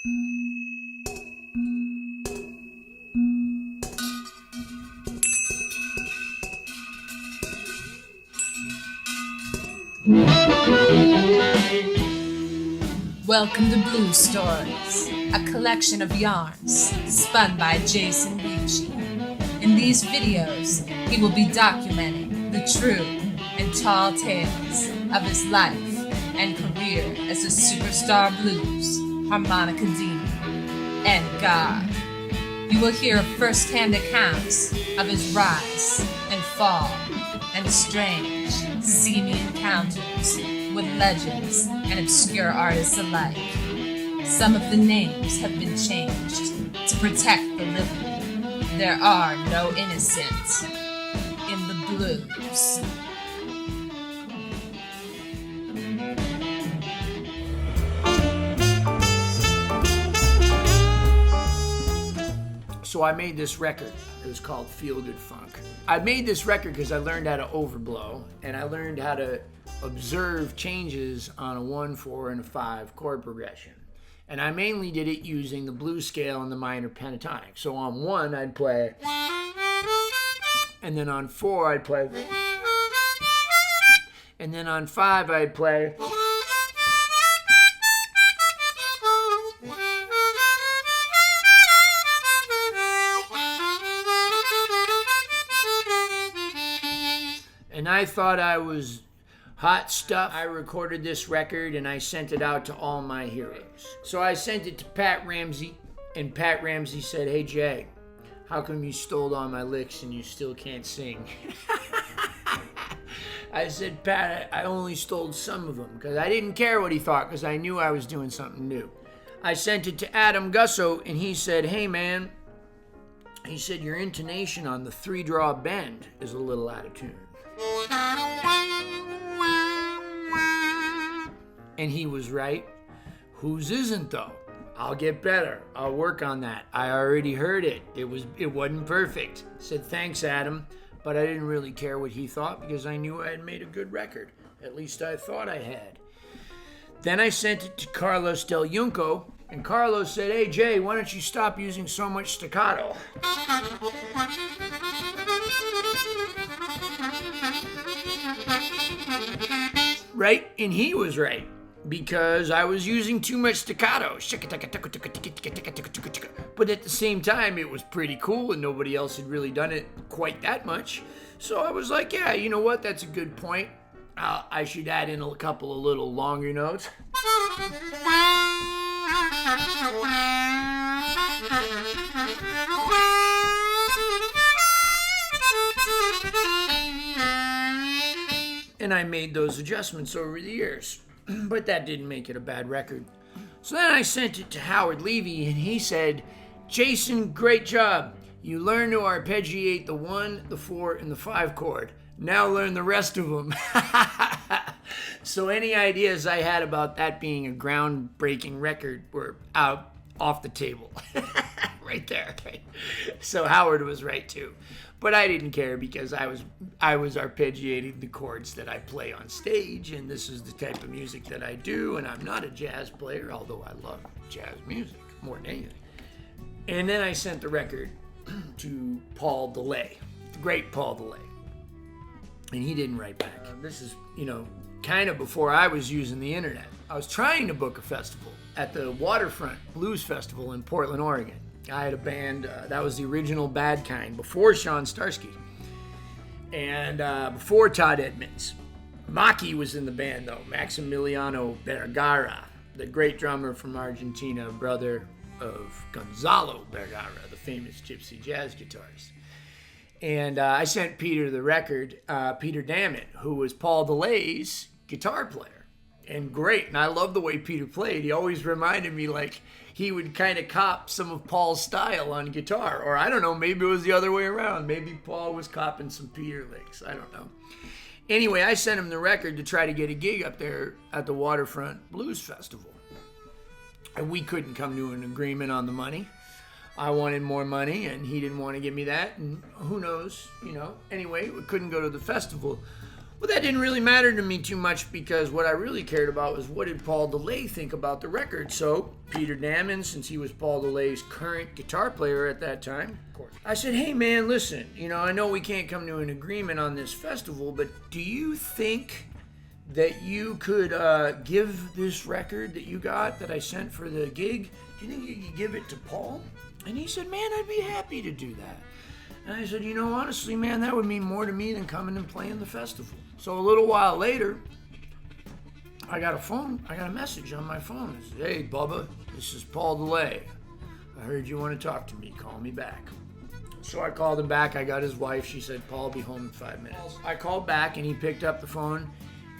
Welcome to Blue Stories, a collection of yarns spun by Jason Ricci. In these videos, he will be documenting the true and tall tales of his life and career as a superstar blues, harmonica demon, and god. You will hear first-hand accounts of his rise and fall and strange, seamy encounters with legends and obscure artists alike. Some of the names have been changed to protect the living. There are no innocents in the blues. So I made this record. It was called Feel Good Funk. I made this record because I learned how to overblow, and I learned how to observe changes on a 1, 4, and a 5 chord progression. And I mainly did it using the blues scale and the minor pentatonic. So on 1, I'd play, and then on 4, I'd play, and then on 5, I'd play, and I thought I was hot stuff. I recorded this record and I sent it out to all my heroes. So I sent it to Pat Ramsey, and Pat Ramsey said, "Hey Jay, how come you stole all my licks and you still can't sing?" I said, "Pat, I only stole some of them because I didn't care what he thought because I knew I was doing something new." I sent it to Adam Gusso and he said, "Hey man," he said, "your intonation on the 3-draw bend is a little out of tune." And he was right. Whose isn't though? I'll get better. I'll work on that. I already heard it. It wasn't perfect. I said, "Thanks, Adam." But I didn't really care what he thought because I knew I had made a good record. At least I thought I had. Then I sent it to Carlos Del Junco, and Carlos said, "Hey Jay, why don't you stop using so much staccato?" Right? And he was right, because I was using too much staccato. But at the same time, it was pretty cool and nobody else had really done it quite that much. So I was like, yeah, you know what? That's a good point. I should add in a couple of little longer notes. And I made those adjustments over the years. But that didn't make it a bad record. So then I sent it to Howard Levy, and he said, "Jason, great job. You learned to arpeggiate the 1, the 4, and the 5 chord. Now learn the rest of them." So any ideas I had about that being a groundbreaking record were out off the table. Right there. Right? So Howard was right too. But I didn't care because I was arpeggiating the chords that I play on stage, and this is the type of music that I do, and I'm not a jazz player, although I love jazz music more than anything. And then I sent the record to Paul DeLay, the great Paul DeLay. And he didn't write back. This is, kind of before I was using the internet. I was trying to book a festival at the Waterfront Blues Festival in Portland, Oregon. I had a band, that was the original Bad Kind, before Sean Starsky, and before Todd Edmonds. Maki was in the band though, Maximiliano Vergara, the great drummer from Argentina, brother of Gonzalo Vergara, the famous gypsy jazz guitarist. And I sent Peter the record, Peter Dammit, who was Paul DeLay's guitar player. And great, and I love the way Peter played. He always reminded me like he would kind of cop some of Paul's style on guitar. Or I don't know, maybe it was the other way around. Maybe Paul was copping some Peter licks. I don't know. Anyway, I sent him the record to try to get a gig up there at the Waterfront Blues Festival. And we couldn't come to an agreement on the money. I wanted more money, and he didn't want to give me that. And who knows, Anyway, we couldn't go to the festival. But that didn't really matter to me too much, because what I really cared about was what did Paul DeLay think about the record. So Peter Damon, since he was Paul DeLay's current guitar player at that time, of course, I said, hey man, listen, I know we can't come to an agreement on this festival, but do you think that you could give this record that you got that I sent for the gig, do you think you could give it to Paul? And he said, man, I'd be happy to do that. And I said, honestly, man, that would mean more to me than coming and playing the festival. So a little while later, I got a message on my phone. It said, hey, Bubba, this is Paul DeLay. I heard you want to talk to me. Call me back. So I called him back. I got his wife. She said, Paul will be home in 5 minutes. I called back, and he picked up the phone,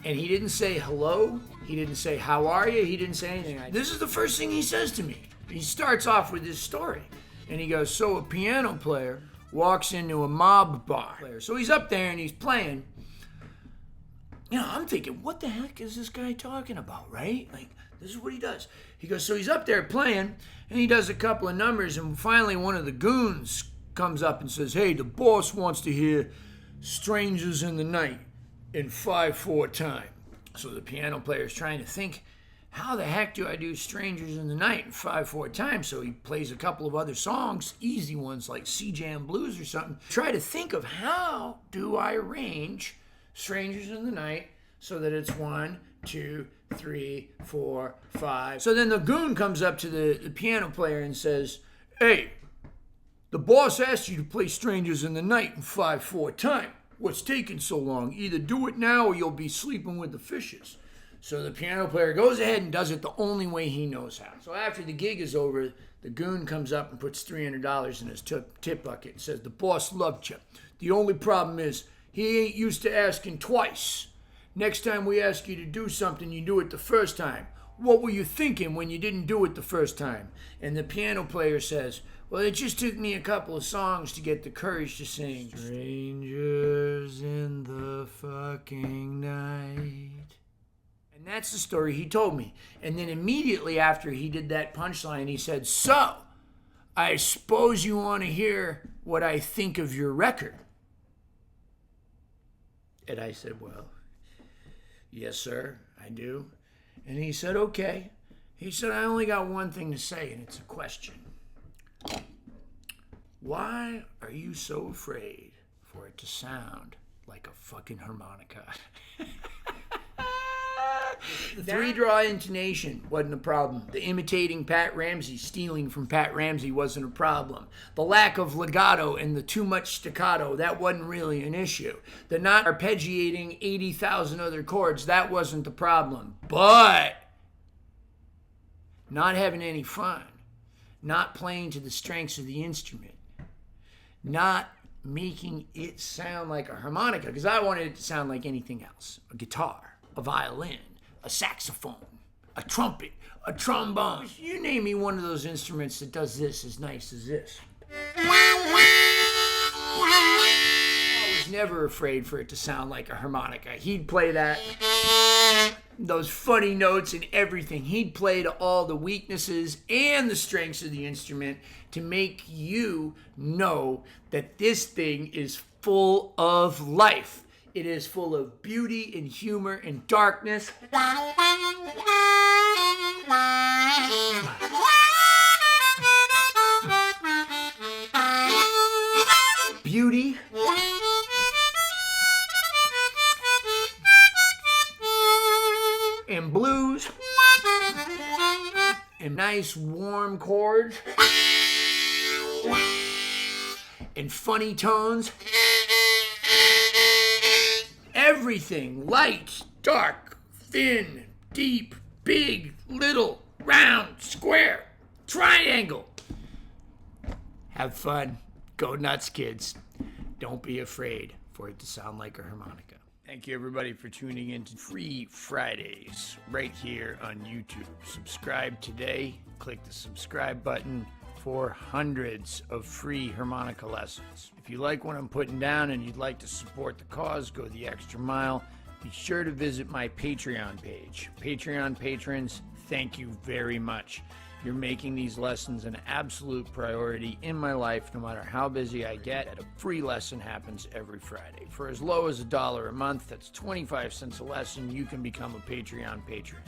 and he didn't say hello. He didn't say, how are you? He didn't say anything. This is the first thing he says to me. He starts off with his story, and he goes, so a piano player walks into a mob bar. So he's up there, and he's playing. I'm thinking, what the heck is this guy talking about, right? Like, this is what he does. He goes, so he's up there playing, and he does a couple of numbers, and finally one of the goons comes up and says, hey, the boss wants to hear Strangers in the Night in 5/4 time. So the piano player is trying to think, how the heck do I do Strangers in the Night in 5/4 time? So he plays a couple of other songs, easy ones like C-Jam Blues or something. Try to think of, how do I arrange Strangers in the Night so that it's 1, 2, 3, 4, 5. So then the goon comes up to the piano player and says, hey, the boss asked you to play Strangers in the Night in 5/4 time. What's taking so long? Either do it now or you'll be sleeping with the fishes. So the piano player goes ahead and does it the only way he knows how. So after the gig is over, the goon comes up and puts $300 in his tip bucket and says, the boss loved you. The only problem is he ain't used to asking twice. Next time we ask you to do something, you do it the first time. What were you thinking when you didn't do it the first time? And the piano player says, well, it just took me a couple of songs to get the courage to sing Strangers in the fucking night. And that's the story he told me. And then immediately after he did that punchline, he said, so, I suppose you want to hear what I think of your record. And I said, well, yes, sir, I do. And he said, okay. He said, I only got one thing to say, and it's a question. Why are you so afraid for it to sound like a fucking harmonica? The three-draw intonation wasn't a problem. The imitating Pat Ramsey, stealing from Pat Ramsey wasn't a problem. The lack of legato and the too much staccato, that wasn't really an issue. The not arpeggiating 80,000 other chords, that wasn't the problem. But not having any fun, not playing to the strengths of the instrument, not making it sound like a harmonica, because I wanted it to sound like anything else. A guitar, a violin, a saxophone, a trumpet, a trombone. You name me one of those instruments that does this as nice as this. I was never afraid for it to sound like a harmonica. He'd play that, those funny notes and everything. He'd play to all the weaknesses and the strengths of the instrument to make you know that this thing is full of life. It is full of beauty and humor and darkness. Beauty. And blues. And nice warm chords. And funny tones. Everything, light, dark, thin, deep, big, little, round, square, triangle. Have fun. Go nuts, kids. Don't be afraid for it to sound like a harmonica. Thank you, everybody, for tuning in to Free Fridays right here on YouTube. Subscribe today. Click the subscribe button for hundreds of free harmonica lessons. If you like what I'm putting down and you'd like to support the cause, go the extra mile, be sure to visit my Patreon page. Patreon patrons, thank you very much. You're making these lessons an absolute priority in my life. No matter how busy I get, a free lesson happens every Friday. For as low as $1 a month, that's 25 cents a lesson, you can become a Patreon patron.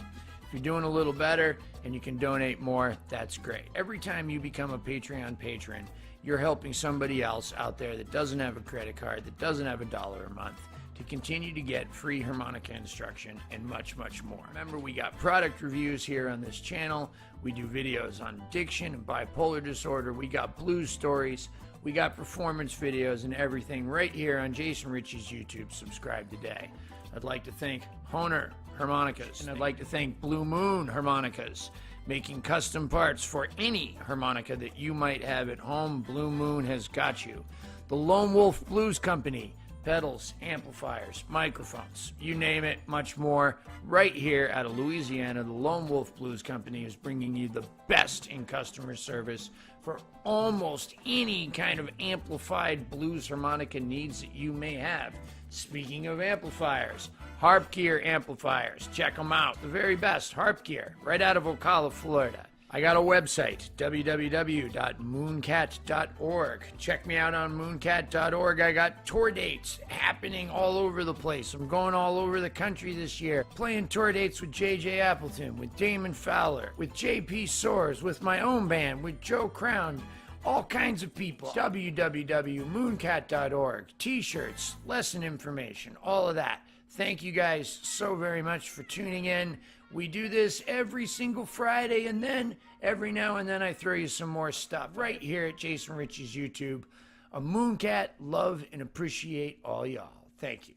If you're doing a little better and you can donate more, that's great. Every time you become a Patreon patron, you're helping somebody else out there that doesn't have a credit card, that doesn't have $1 a month, to continue to get free harmonica instruction and much, much more. Remember, we got product reviews here on this channel. We do videos on addiction and bipolar disorder. We got blues stories. We got performance videos and everything right here on Jason Ricci's YouTube. Subscribe today. I'd like to thank Honer Harmonicas, and I'd like to thank Blue Moon Harmonicas, making custom parts for any harmonica that you might have at home. Blue Moon has got you. The Lone Wolf Blues Company, pedals, amplifiers, microphones, you name it, much more. Right here out of Louisiana, the Lone Wolf Blues Company is bringing you the best in customer service for almost any kind of amplified blues harmonica needs that you may have. Speaking of amplifiers, Harp Gear amplifiers, check them out. The very best Harp Gear, right out of Ocala, Florida. I got a website, www.mooncat.org. Check me out on mooncat.org. I got tour dates happening all over the place. I'm going all over the country this year, playing tour dates with J.J. Appleton, with Damon Fowler, with J.P. Soares, with my own band, with Joe Crown, all kinds of people. www.mooncat.org. T-shirts, lesson information, all of that. Thank you guys so very much for tuning in. We do this every single Friday, and then every now and then I throw you some more stuff right here at Jason Ricci's YouTube. A Mooncat, love and appreciate all y'all. Thank you.